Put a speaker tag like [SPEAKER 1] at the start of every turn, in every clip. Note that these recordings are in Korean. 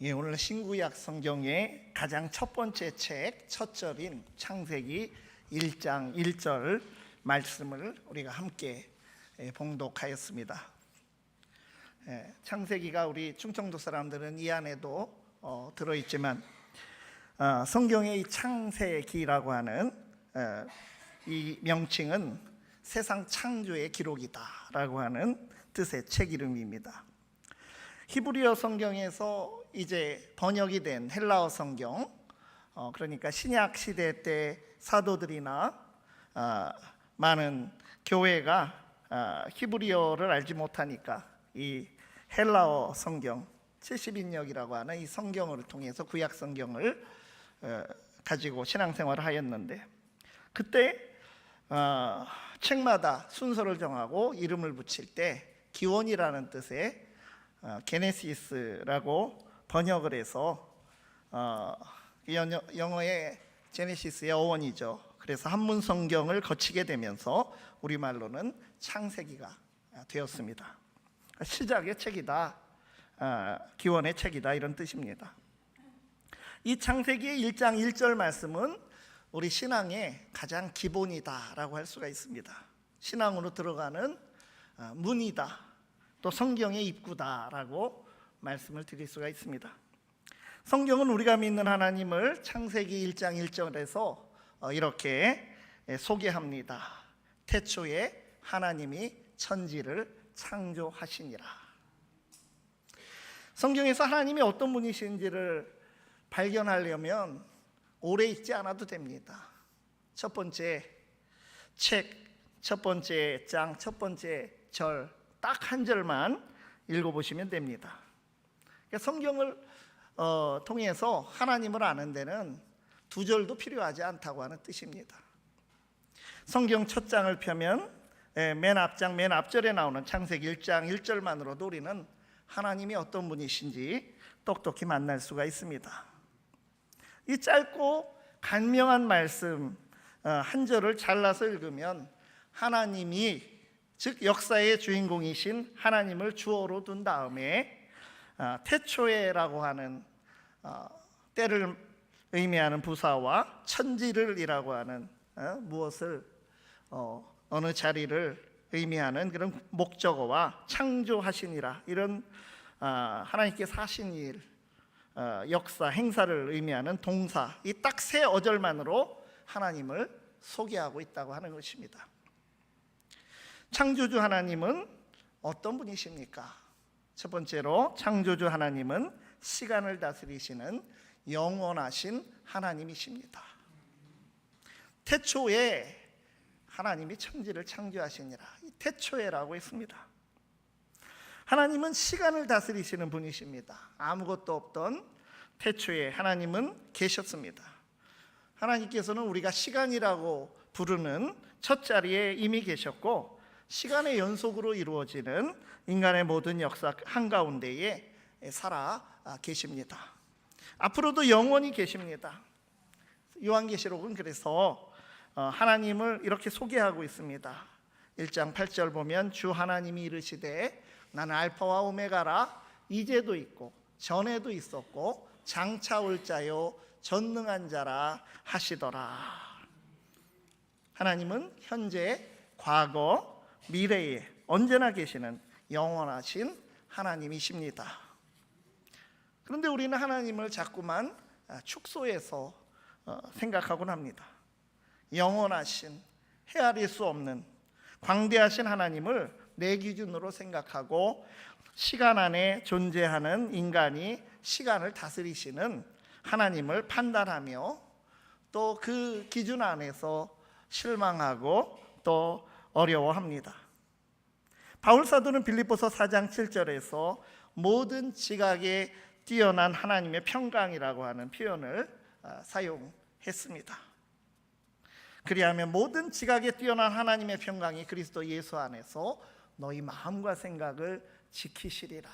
[SPEAKER 1] 예, 오늘 신구약 성경의 가장 첫 번째 책, 첫 절인 창세기 1장 1절 말씀을 우리가 함께 봉독하였습니다. 창세기가 우리 충청도 사람들은 이 안에도 들어있지만 성경의 이 창세기라고 하는 이 명칭은 세상 창조의 기록이다라고 하는 뜻의 책 이름입니다. 히브리어 성경에서 이제 번역이 된 헬라어 성경, 그러니까 신약 시대 때 사도들이나 많은 교회가 히브리어를 알지 못하니까 이 헬라어 성경 70인역이라고 하는 이 성경을 통해서 구약 성경을 가지고 신앙생활을 하였는데, 그때 책마다 순서를 정하고 이름을 붙일 때 기원이라는 뜻의 게네시스라고 번역을 해서 영어의 제네시스의 어원이죠. 그래서 한문 성경을 거치게 되면서 우리말로는 창세기가 되었습니다. 시작의 책이다, 기원의 책이다, 이런 뜻입니다. 이 창세기의 1장 1절 말씀은 우리 신앙의 가장 기본이다라고 할 수가 있습니다. 신앙으로 들어가는 문이다, 또 성경의 입구다라고 말씀을 드릴 수가 있습니다. 성경은 우리가 믿는 하나님을 창세기 1장 1절에서 이렇게 소개합니다. 태초에 하나님이 천지를 창조하시니라. 성경에서 하나님이 어떤 분이신지를 발견하려면 오래 읽지 않아도 됩니다. 첫 번째 책, 첫 번째 장, 첫 번째 절, 딱 한 절만 읽어보시면 됩니다. 성경을 통해서 하나님을 아는 데는 두 절도 필요하지 않다고 하는 뜻입니다. 성경 첫 장을 펴면 맨 앞장 맨 앞절에 나오는 창세기 1장 1절만으로도 우리는 하나님이 어떤 분이신지 똑똑히 만날 수가 있습니다. 이 짧고 간명한 말씀 한 절을 잘라서 읽으면 하나님이, 즉 역사의 주인공이신 하나님을 주어로 둔 다음에 태초에라고 하는 때를 의미하는 부사와 천지를 이라고 하는 무엇을 어느 자리를 의미하는 그런 목적어와 창조하시니라, 이런 하나님께서 하신 일, 역사, 행사를 의미하는 동사, 이 딱 세 어절만으로 하나님을 소개하고 있다고 하는 것입니다. 창조주 하나님은 어떤 분이십니까? 첫 번째로 창조주 하나님은 시간을 다스리시는 영원하신 하나님이십니다. 태초에 하나님이 천지를 창조하시니라, 이 태초에라고 했습니다. 하나님은 시간을 다스리시는 분이십니다. 아무것도 없던 태초에 하나님은 계셨습니다. 하나님께서는 우리가 시간이라고 부르는 첫 자리에 이미 계셨고, 시간의 연속으로 이루어지는 인간의 모든 역사 한가운데에 살아 계십니다. 앞으로도 영원히 계십니다. 요한계시록은 그래서 하나님을 이렇게 소개하고 있습니다. 1장 8절 보면 주 하나님이 이르시되 나는 알파와 오메가라, 이제도 있고 전에도 있었고 장차 올 자요 전능한 자라 하시더라. 하나님은 현재, 과거, 미래에 언제나 계시는 영원하신 하나님이십니다. 그런데 우리는 하나님을 자꾸만 축소해서 생각하곤 합니다. 영원하신, 헤아릴 수 없는 광대하신 하나님을 내 기준으로 생각하고, 시간 안에 존재하는 인간이 시간을 다스리시는 하나님을 판단하며 또 그 기준 안에서 실망하고 또 어려워합니다. 바울 사도는 빌립보서 4장 7절에서 모든 지각에 뛰어난 하나님의 평강이라고 하는 표현을 사용했습니다. 그리하면 모든 지각에 뛰어난 하나님의 평강이 그리스도 예수 안에서 너희 마음과 생각을 지키시리라.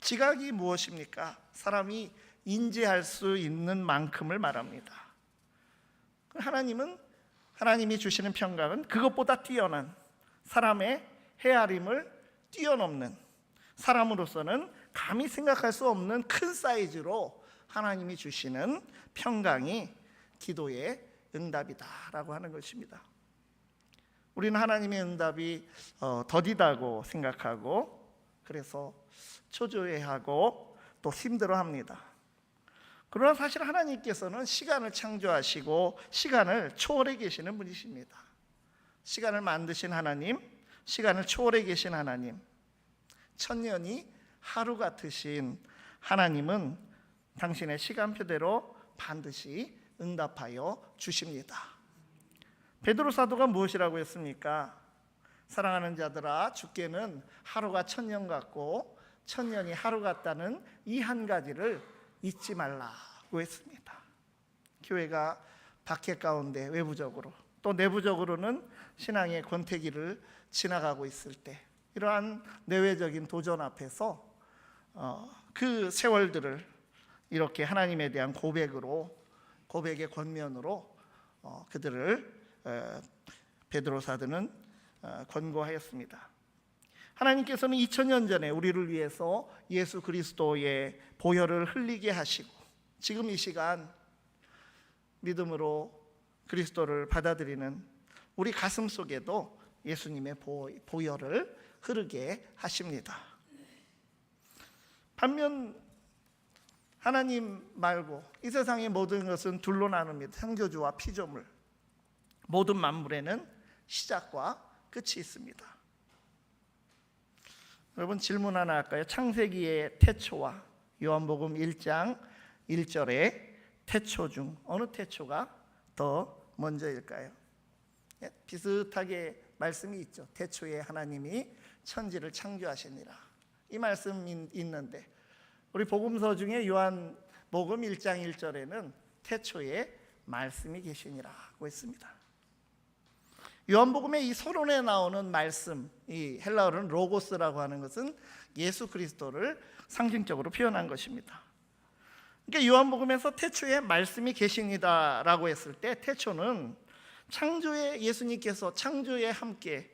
[SPEAKER 1] 지각이 무엇입니까? 사람이 인지할 수 있는 만큼을 말합니다. 하나님이 주시는 평강은 그것보다 뛰어난, 사람의 헤아림을 뛰어넘는, 사람으로서는 감히 생각할 수 없는 큰 사이즈로 하나님이 주시는 평강이 기도의 응답이다라고 하는 것입니다. 우리는 하나님의 응답이 더디다고 생각하고 그래서 초조해하고 또 힘들어합니다. 그러나 사실 하나님께서는 시간을 창조하시고 시간을 초월해 계시는 분이십니다. 시간을 만드신 하나님, 시간을 초월해 계신 하나님, 천년이 하루 같으신 하나님은 당신의 시간표대로 반드시 응답하여 주십니다. 베드로 사도가 무엇이라고 했습니까? 사랑하는 자들아, 주께는 하루가 천년 같고 천년이 하루 같다는 이 한 가지를 잊지 말라고 했습니다. 교회가 박해 가운데 외부적으로 또 내부적으로는 신앙의 권태기를 지나가고 있을 때 이러한 내외적인 도전 앞에서 그 세월들을 이렇게 하나님에 대한 고백의 권면으로 그들을 베드로 사도는 권고하였습니다. 하나님께서는 2000년 전에 우리를 위해서 예수 그리스도의 보혈을 흘리게 하시고 지금 이 시간 믿음으로 그리스도를 받아들이는 우리 가슴 속에도 예수님의 보혈을 흐르게 하십니다. 반면 하나님 말고 이 세상의 모든 것은 둘로 나눕니다. 창조주와 피조물. 모든 만물에는 시작과 끝이 있습니다. 여러분 질문 하나 할까요? 창세기의 태초와 요한복음 1장 1절의 태초 중 어느 태초가 더 먼저일까요? 비슷하게 말씀이 있죠. 태초에 하나님이 천지를 창조하시니라. 이 말씀이 있는데 우리 복음서 중에 요한복음 1장 1절에는 태초에 말씀이 계시니라고 했습니다. 요한복음의 이 서론에 나오는 말씀, 이 헬라어로는 로고스라고 하는 것은 예수 그리스도를 상징적으로 표현한 것입니다. 그러니까 요한복음에서 태초에 말씀이 계시니다라고 했을 때 태초는 창조에 예수님께서 창조에 함께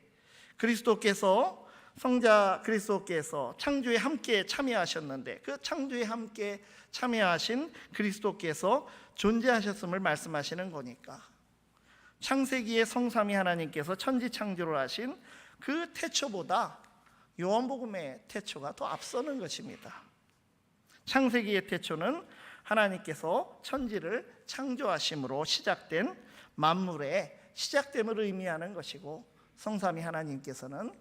[SPEAKER 1] 그리스도께서 성자 그리스도께서 창조에 함께 참여하셨는데 그 창조에 함께 참여하신 그리스도께서 존재하셨음을 말씀하시는 거니까 창세기의 성삼위 하나님께서 천지 창조를 하신 그 태초보다 요한복음의 태초가 더 앞서는 것입니다. 창세기의 태초는 하나님께서 천지를 창조하심으로 시작된 만물의 시작됨을 의미하는 것이고 성삼위 하나님께서는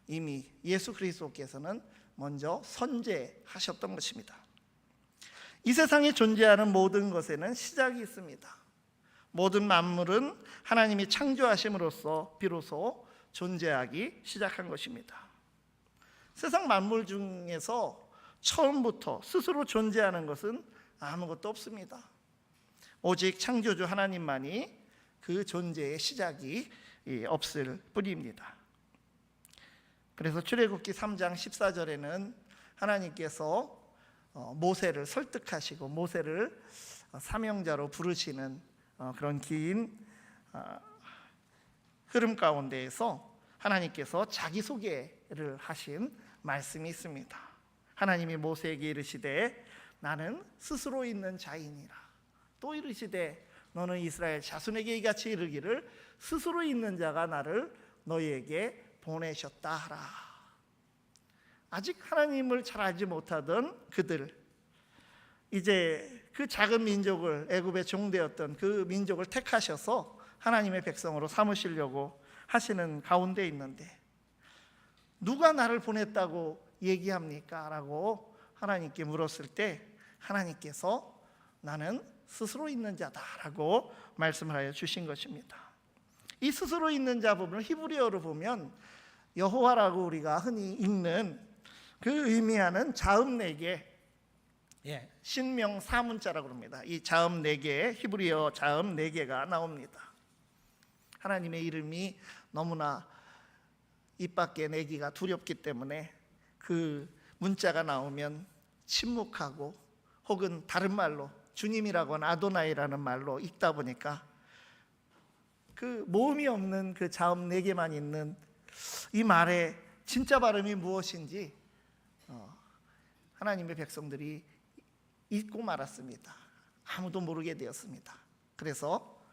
[SPEAKER 1] 이미 예수 그리스도께서는 먼저 선재하셨던 것입니다. 이 세상에 존재하는 모든 것에는 시작이 있습니다. 모든 만물은 하나님이 창조하심으로써 비로소 존재하기 시작한 것입니다. 세상 만물 중에서 처음부터 스스로 존재하는 것은 아무것도 없습니다. 오직 창조주 하나님만이 그 존재의 시작이 없을 뿐입니다. 그래서 출애굽기 3장 14절에는 하나님께서 모세를 설득하시고 모세를 사명자로 부르시는 그런 긴 흐름 가운데에서 하나님께서 자기소개를 하신 말씀이 있습니다. 하나님이 모세에게 이르시되 나는 스스로 있는 자이니라. 또 이르시되 너는 이스라엘 자손에게 이같이 이르기를 스스로 있는 자가 나를 너희에게 보내셨다 하라. 아직 하나님을 잘 알지 못하던 그들, 이제 그 작은 민족을 애굽의 종되었던 그 민족을 택하셔서 하나님의 백성으로 삼으시려고 하시는 가운데 있는데 누가 나를 보냈다고 얘기합니까? 라고 하나님께 물었을 때 하나님께서 나는 스스로 있는 자다라고 말씀을 하여 주신 것입니다. 이 스스로 있는 자 부분을 히브리어로 보면 여호와라고 우리가 흔히 읽는 그 의미하는 자음 4개, 신명 사문자라고 합니다. 이 자음 4개, 히브리어 자음 4개가 나옵니다. 하나님의 이름이 너무나 입 밖에 내기가 두렵기 때문에 그 문자가 나오면 침묵하고 혹은 다른 말로 주님이라고는 아도나이라는 말로 읽다 보니까 그 모음이 없는 그 자음 4개만 있는 이 말의 진짜 발음이 무엇인지 하나님의 백성들이 잊고 말았습니다. 아무도 모르게 되었습니다. 그래서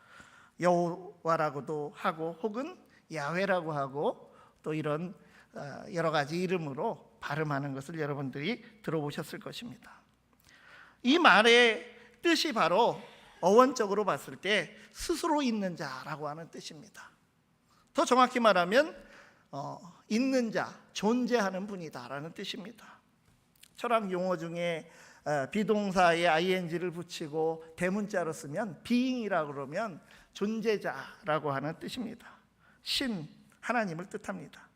[SPEAKER 1] 여호와라고도 하고 혹은 야훼라고 하고 또 이런 여러 가지 이름으로 발음하는 것을 여러분들이 들어보셨을 것입니다. 이 말의 뜻이 바로 어원적으로 봤을 때 스스로 있는 자라고 하는 뜻입니다. 더 정확히 말하면 있는 자, 존재하는 분이다라는 뜻입니다. 철학 용어 중에 비동사에 ing를 붙이고 대문자로 쓰면 being이라고 그러면 존재자라고 하는 뜻입니다. 신, 하나님을 뜻합니다.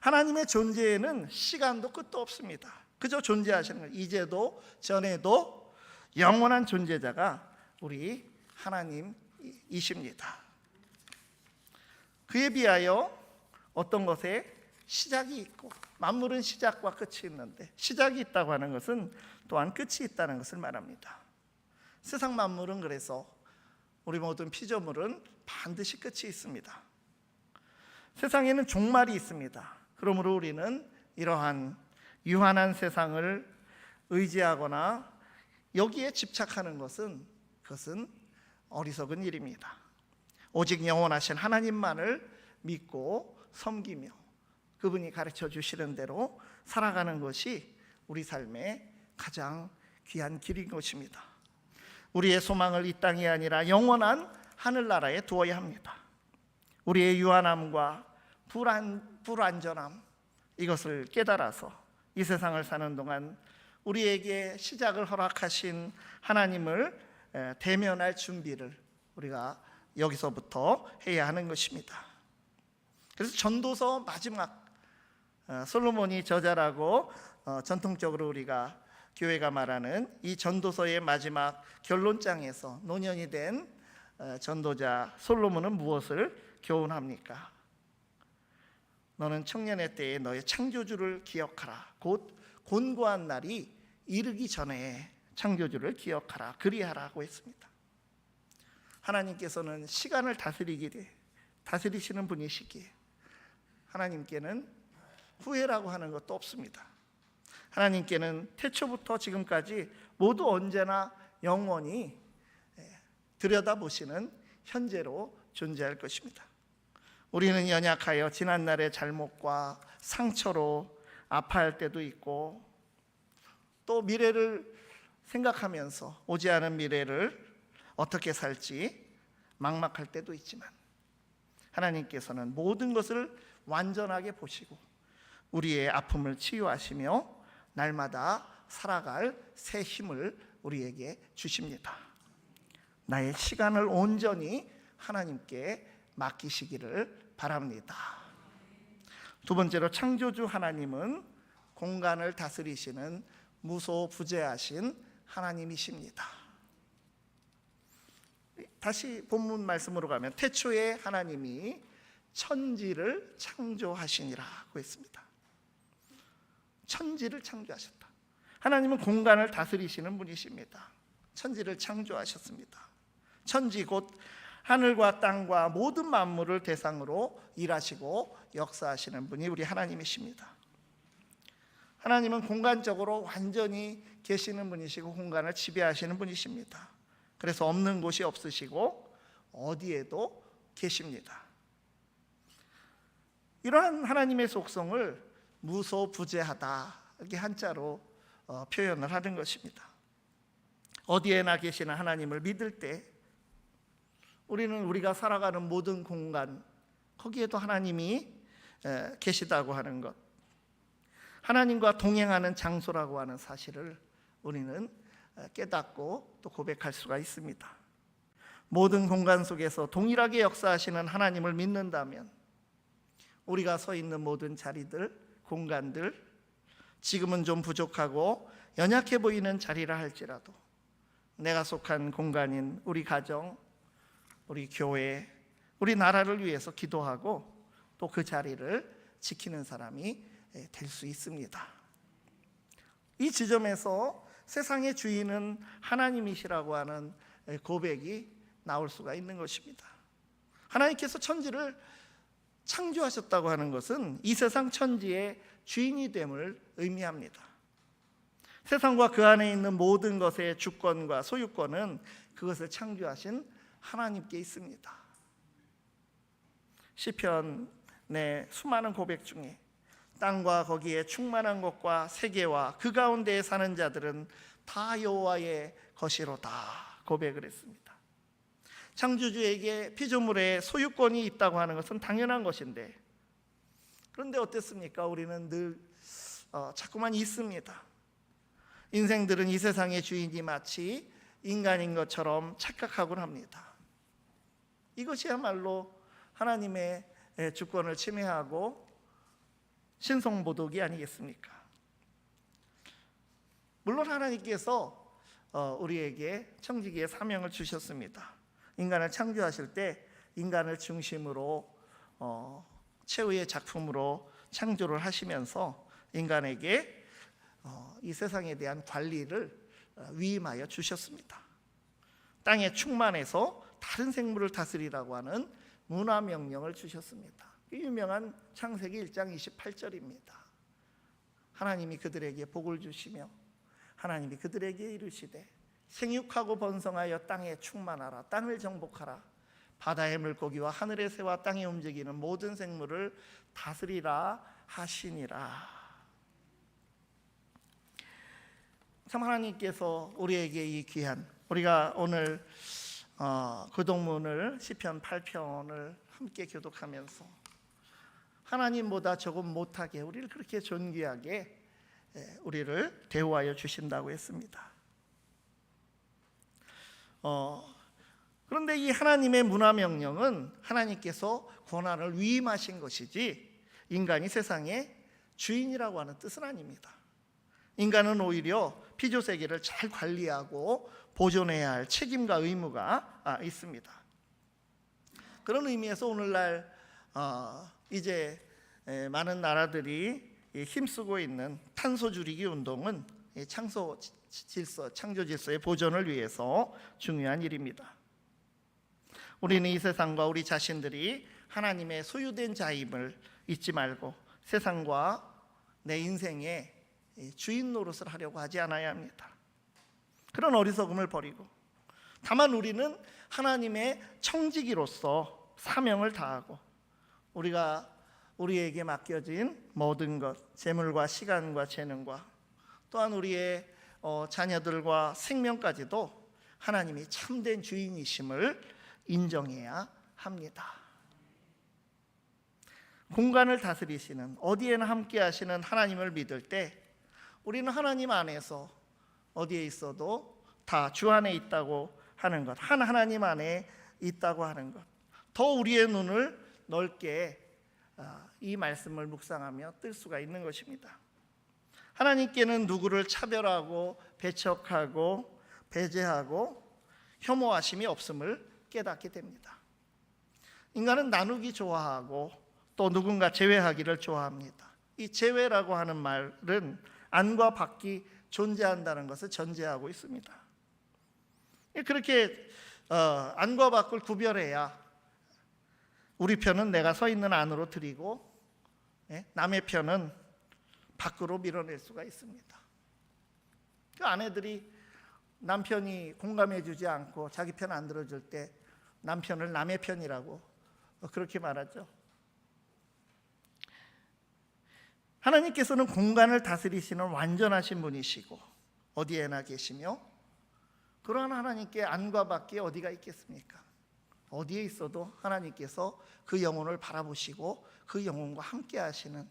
[SPEAKER 1] 하나님의 존재에는 시간도 끝도 없습니다. 그저 존재하시는 것, 이제도 전에도 영원한 존재자가 우리 하나님이십니다. 그에 비하여 어떤 것에 시작이 있고, 만물은 시작과 끝이 있는데 시작이 있다고 하는 것은 또한 끝이 있다는 것을 말합니다. 세상 만물은 그래서 우리 모든 피조물은 반드시 끝이 있습니다. 세상에는 종말이 있습니다. 그러므로 우리는 이러한 유한한 세상을 의지하거나 여기에 집착하는 그것은 어리석은 일입니다. 오직 영원하신 하나님만을 믿고 섬기며 그분이 가르쳐 주시는 대로 살아가는 것이 우리 삶의 가장 귀한 길인 것입니다. 우리의 소망을 이 땅이 아니라 영원한 하늘나라에 두어야 합니다. 우리의 유한함과 불안전함, 이것을 깨달아서 이 세상을 사는 동안 우리에게 시작을 허락하신 하나님을 대면할 준비를 우리가 여기서부터 해야 하는 것입니다. 그래서 전도서 마지막 솔로몬이 저자라고 전통적으로 우리가 교회가 말하는 이 전도서의 마지막 결론장에서 노년이 된 전도자 솔로몬은 무엇을 교훈합니까? 너는 청년의 때에 너의 창조주를 기억하라. 곧 곤고한 날이 이르기 전에 창조주를 기억하라. 그리하라고 했습니다. 하나님께서는 시간을 다스리시는 분이시기에 하나님께는 후회라고 하는 것도 없습니다. 하나님께는 태초부터 지금까지 모두 언제나 영원히 들여다보시는 현재로 존재할 것입니다. 우리는 연약하여 지난날의 잘못과 상처로 아파할 때도 있고 또 미래를 생각하면서 오지 않은 미래를 어떻게 살지 막막할 때도 있지만 하나님께서는 모든 것을 완전하게 보시고 우리의 아픔을 치유하시며 날마다 살아갈 새 힘을 우리에게 주십니다. 나의 시간을 온전히 하나님께 맡기시기를 바랍니다. 두 번째로 창조주 하나님은 공간을 다스리시는 무소부재하신 하나님이십니다. 다시 본문 말씀으로 가면 태초에 하나님이 천지를 창조하시니라고 했습니다. 천지를 창조하셨다. 하나님은 공간을 다스리시는 분이십니다. 천지를 창조하셨습니다. 천지 곧 하늘과 땅과 모든 만물을 대상으로 일하시고 역사하시는 분이 우리 하나님이십니다. 하나님은 공간적으로 완전히 계시는 분이시고 공간을 지배하시는 분이십니다. 그래서 없는 곳이 없으시고 어디에도 계십니다. 이러한 하나님의 속성을 무소부재하다 이렇게 한자로 표현을 하는 것입니다. 어디에나 계시는 하나님을 믿을 때 우리는 우리가 살아가는 모든 공간 거기에도 하나님이 계시다고 하는 것, 하나님과 동행하는 장소라고 하는 사실을 우리는 깨닫고 또 고백할 수가 있습니다. 모든 공간 속에서 동일하게 역사하시는 하나님을 믿는다면 우리가 서 있는 모든 자리들, 공간들, 지금은 좀 부족하고 연약해 보이는 자리라 할지라도 내가 속한 공간인 우리 가정, 우리 교회, 우리 나라를 위해서 기도하고 또 그 자리를 지키는 사람이 될 수 있습니다. 이 지점에서 세상의 주인은 하나님이시라고 하는 고백이 나올 수가 있는 것입니다. 하나님께서 천지를 창조하셨다고 하는 것은 이 세상 천지의 주인이 됨을 의미합니다. 세상과 그 안에 있는 모든 것의 주권과 소유권은 그것을 창조하신 하나님께 있습니다. 시편의 수많은 고백 중에 땅과 거기에 충만한 것과 세계와 그 가운데에 사는 자들은 다 여호와의 것이로다 고백을 했습니다. 창조주에게 피조물의 소유권이 있다고 하는 것은 당연한 것인데, 그런데 어땠습니까? 우리는 늘 자꾸만 있습니다. 인생들은 이 세상의 주인이 마치 인간인 것처럼 착각하곤 합니다. 이것이야말로 하나님의 주권을 침해하고 신성모독이 아니겠습니까? 물론 하나님께서 우리에게 청지기의 사명을 주셨습니다. 인간을 창조하실 때 인간을 중심으로 최후의 작품으로 창조를 하시면서 인간에게 이 세상에 대한 관리를 위임하여 주셨습니다. 땅에 충만해서 다른 생물을 다스리라고 하는 문화명령을 주셨습니다. 유명한 창세기 1장 28절입니다. 하나님이 그들에게 복을 주시며 하나님이 그들에게 이르시되 생육하고 번성하여 땅에 충만하라. 땅을 정복하라. 바다의 물고기와 하늘의 새와 땅에 움직이는 모든 생물을 다스리라 하시니라. 참 하나님께서 우리에게 이 귀한, 우리가 오늘 교독문을 시편 8편을 함께 교독하면서 하나님보다 조금 못하게 우리를 그렇게 존귀하게 우리를 대우하여 주신다고 했습니다. 그런데 이 하나님의 문화명령은 하나님께서 권한을 위임하신 것이지 인간이 세상의 주인이라고 하는 뜻은 아닙니다. 인간은 오히려 피조세계를 잘 관리하고 보존해야 할 책임과 의무가 있습니다. 그런 의미에서 오늘날 이제 많은 나라들이 힘쓰고 있는 탄소 줄이기 운동은 창조 질서의 보존을 위해서 중요한 일입니다. 우리는 이 세상과 우리 자신들이 하나님의 소유된 자임을 잊지 말고 세상과 내 인생의 주인 노릇을 하려고 하지 않아야 합니다. 그런 어리석음을 버리고 다만 우리는 하나님의 청지기로서 사명을 다하고 우리에게 맡겨진 모든 것, 재물과 시간과 재능과 또한 우리의 자녀들과 생명까지도 하나님이 참된 주인이심을 인정해야 합니다. 공간을 다스리시는, 어디에나 함께 하시는 하나님을 믿을 때 우리는 하나님 안에서 어디에 있어도 다 주 안에 있다고 하는 것, 한 하나님 안에 있다고 하는 것, 더 우리의 눈을 넓게 이 말씀을 묵상하며 뜰 수가 있는 것입니다. 하나님께는 누구를 차별하고 배척하고 배제하고 혐오하심이 없음을 깨닫게 됩니다. 인간은 나누기 좋아하고 또 누군가 제외하기를 좋아합니다. 이 제외라고 하는 말은 안과 밖이 존재한다는 것을 전제하고 있습니다. 그렇게 안과 밖을 구별해야 우리 편은 내가 서 있는 안으로 드리고 남의 편은 밖으로 밀어낼 수가 있습니다. 그 아내들이 남편이 공감해 주지 않고 자기 편 안 들어줄 때 남편을 남의 편이라고 그렇게 말하죠. 하나님께서는 공간을 다스리시는 완전하신 분이시고 어디에나 계시며, 그러한 하나님께 안과 밖에 어디가 있겠습니까? 어디에 있어도 하나님께서 그 영혼을 바라보시고 그 영혼과 함께 하시는,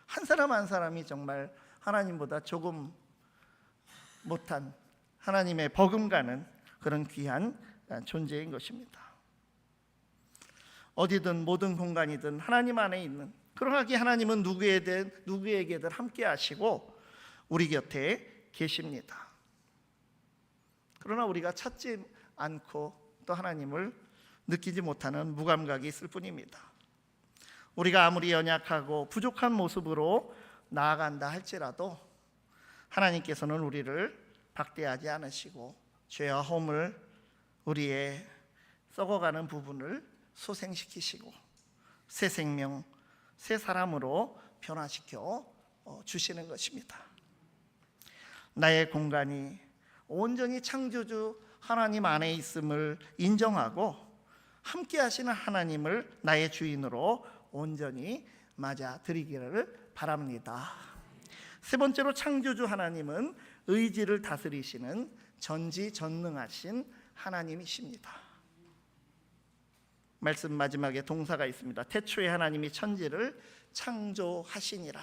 [SPEAKER 1] 한 사람 한 사람이 정말 하나님보다 조금 못한, 하나님의 버금가는 그런 귀한 존재인 것입니다. 어디든 모든 공간이든 하나님 안에 있는, 그러하기에 하나님은 누구에게든 함께 하시고 우리 곁에 계십니다. 그러나 우리가 찾지 않고 또 하나님을 느끼지 못하는 무감각이 있을 뿐입니다. 우리가 아무리 연약하고 부족한 모습으로 나아간다 할지라도 하나님께서는 우리를 박대하지 않으시고 죄와 허물, 우리의 썩어가는 부분을 소생시키시고 새 생명, 새 사람으로 변화시켜 주시는 것입니다. 나의 공간이 온전히 창조주 하나님 안에 있음을 인정하고 함께 하시는 하나님을 나의 주인으로 온전히 맞아들이기를 바랍니다. 세 번째로, 창조주 하나님은 의지를 다스리시는 전지전능하신 하나님이십니다. 말씀 마지막에 동사가 있습니다. 태초에 하나님이 천지를 창조하시니라.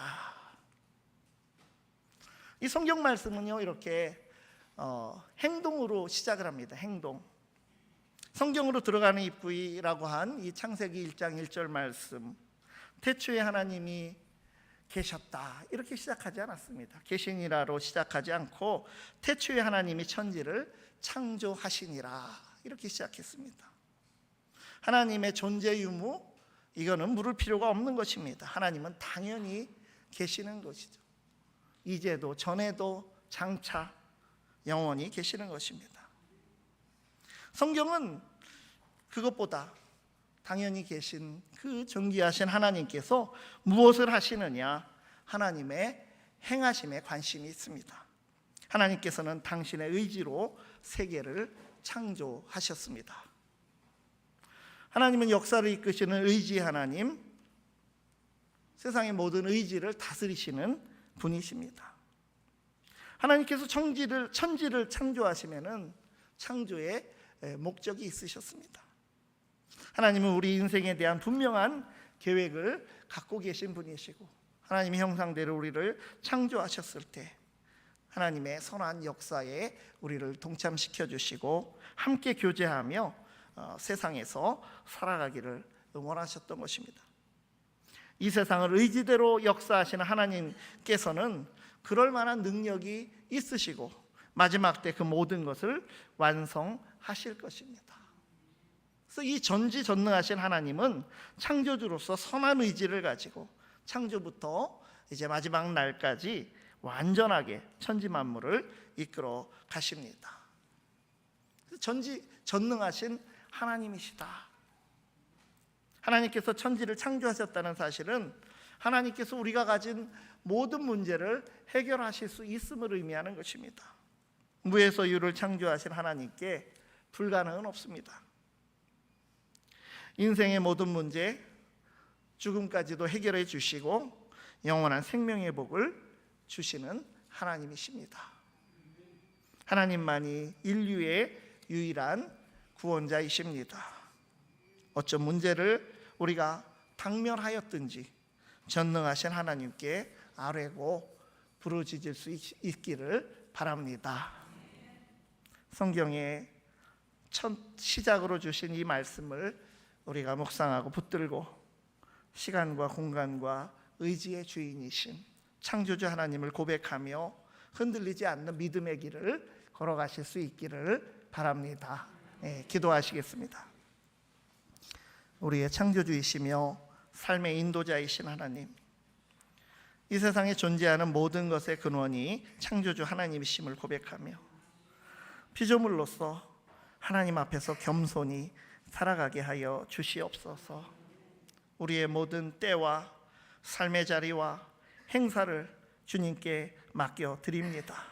[SPEAKER 1] 이 성경 말씀은요, 이렇게 행동으로 시작을 합니다. 행동. 성경으로 들어가는 입구라고 한 이 창세기 1장 1절 말씀, 태초에 하나님이 계셨다 이렇게 시작하지 않았습니다. 계시니라로 시작하지 않고 태초에 하나님이 천지를 창조하시니라 이렇게 시작했습니다. 하나님의 존재 유무, 이거는 물을 필요가 없는 것입니다. 하나님은 당연히 계시는 것이죠. 이제도 전에도 장차 영원히 계시는 것입니다. 성경은 그것보다 당연히 계신 그 존귀하신 하나님께서 무엇을 하시느냐, 하나님의 행하심에 관심이 있습니다. 하나님께서는 당신의 의지로 세계를 창조하셨습니다. 하나님은 역사를 이끄시는 의지 하나님, 세상의 모든 의지를 다스리시는 분이십니다. 하나님께서 천지를 창조하시면은 창조의 목적이 있으셨습니다. 하나님은 우리 인생에 대한 분명한 계획을 갖고 계신 분이시고, 하나님의 형상대로 우리를 창조하셨을 때 하나님의 선한 역사에 우리를 동참시켜 주시고 함께 교제하며 세상에서 살아가기를 응원하셨던 것입니다. 이 세상을 의지대로 역사하시는 하나님께서는 그럴 만한 능력이 있으시고 마지막 때 그 모든 것을 완성하실 것입니다. 그래서 이 전지전능하신 하나님은 창조주로서 선한 의지를 가지고 창조부터 이제 마지막 날까지 완전하게 천지 만물을 이끌어 가십니다. 전지전능하신 하나님이시다. 하나님께서 천지를 창조하셨다는 사실은 하나님께서 우리가 가진 모든 문제를 해결하실 수 있음을 의미하는 것입니다. 무에서 유를 창조하신 하나님께 불가능은 없습니다. 인생의 모든 문제, 죽음까지도 해결해 주시고 영원한 생명의 복을 주시는 하나님이십니다. 하나님만이 인류의 유일한 구원자이십니다. 어떤 문제를 우리가 당면하였든지 전능하신 하나님께 아뢰고 부르짖을 수 있기를 바랍니다. 성경의 첫 시작으로 주신 이 말씀을 우리가 묵상하고 붙들고 시간과 공간과 의지의 주인이신 창조주 하나님을 고백하며 흔들리지 않는 믿음의 길을 걸어가실 수 있기를 바랍니다. 기도하시겠습니다. 우리의 창조주이시며 삶의 인도자이신 하나님, 이 세상에 존재하는 모든 것의 근원이 창조주 하나님이심을 고백하며 피조물로서 하나님 앞에서 겸손히 살아가게 하여 주시옵소서. 우리의 모든 때와 삶의 자리와 행사를 주님께 맡겨 드립니다.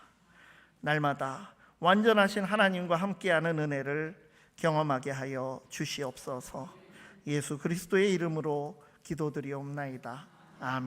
[SPEAKER 1] 날마다 완전하신 하나님과 함께하는 은혜를 경험하게 하여 주시옵소서. 예수 그리스도의 이름으로 기도드리옵나이다. 아멘.